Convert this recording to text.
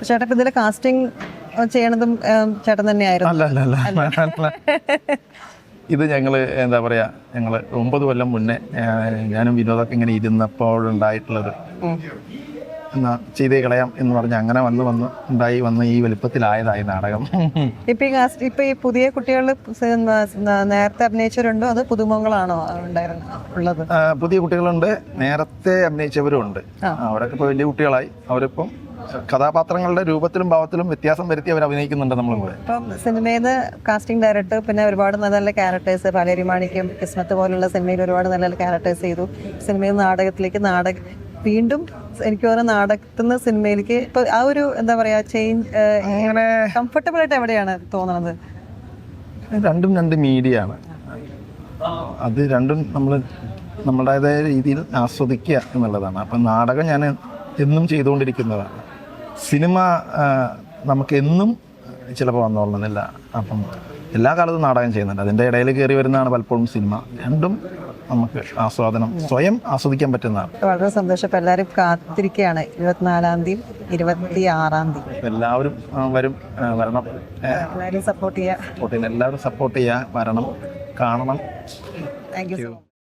ചേട്ടൻ ഇതിലെ കാസ്റ്റിംഗ് ചെയ്യണതും ചേട്ടൻ തന്നെയായിരുന്നു? അല്ല. ഇത് ഞങ്ങൾ എന്താ പറയുക, ഞങ്ങൾ 9 കൊല്ലം മുന്നേ ഞാനും വിനോദമൊക്കെ ഇങ്ങനെ ഇരുന്നപ്പോഴുണ്ടായിട്ടുള്ളത് എന്നാ ചെയ്തേ കളയാം എന്ന് പറഞ്ഞ് അങ്ങനെ വന്ന് ഈ വലുപ്പത്തിലായതായി നാടകം. ഇപ്പൊ ഈ പുതിയ കുട്ടികൾ നേരത്തെ അഭിനയിച്ചവരുണ്ടോ അത് പുതുമുഖങ്ങളാണോ ഉള്ളത്? പുതിയ കുട്ടികളുണ്ട്, നേരത്തെ അഭിനയിച്ചവരും ഉണ്ട്. അവരൊക്കെ ഇപ്പോൾ വലിയ കുട്ടികളായി. അവരിപ്പം കഥാപാത്രങ്ങളുടെ രൂപത്തിലും ഭാവത്തിലും വ്യത്യാസം വരുത്തി അവർ അഭിനയിക്കുന്നുണ്ട് നമ്മളും കൂടെ. ഇപ്പം സിനിമയിൽ നിന്ന് കാസ്റ്റിംഗ് ഡയറക്ടർ, പിന്നെ ഒരുപാട് നല്ല നല്ല ക്യാരക്ടേഴ്സ്, പാലേരി മാണിക്യം, കിസ്മത്ത് പോലുള്ള സിനിമയിൽ ഒരുപാട് നല്ല നല്ല ക്യാരക്ടേഴ്സ് ചെയ്തു. സിനിമയിൽ നാടകത്തിലേക്ക് വീണ്ടും എനിക്ക് തോന്നുന്നു നാടകത്തിൽ നിന്ന് സിനിമയിലേക്ക് ഇപ്പൊ ആ ഒരു എന്താ പറയാ ചേഞ്ച് അങ്ങനെ കംഫർട്ടബിൾ ആയിട്ട് എവിടെയാണ് തോന്നുന്നത്? രണ്ടും രണ്ട് മീഡിയ ആണ്. അത് രണ്ടും നമ്മുടേതായ രീതിയിൽ ആസ്വദിക്കുക എന്നുള്ളതാണ്. അപ്പം നാടകം ഞാൻ എന്നും ചെയ്തുകൊണ്ടിരിക്കുന്നതാണ്. സിനിമ നമുക്ക് എന്നും ചിലപ്പോൾ വന്നോളണമെന്നില്ല. അപ്പം എല്ലാ കാലത്തും നാടകം ചെയ്യുന്നുണ്ട്. അതിൻ്റെ ഇടയിൽ കയറി വരുന്നതാണ് പലപ്പോഴും സിനിമ. രണ്ടും നമുക്ക് സ്വയം ആസ്വദിക്കാൻ പറ്റുന്നതാണ്. വളരെ സന്തോഷം. ഇപ്പം എല്ലാവരും കാത്തിരിക്കുകയാണ് 24-ാം തീയതി 26-ാം തീയതി. എല്ലാവരും വരണം. എല്ലാവരും സപ്പോർട്ട് ചെയ്യുക. എല്ലാവരും സപ്പോർട്ട് ചെയ്യുക, വരണം, കാണണം. Thank you so much.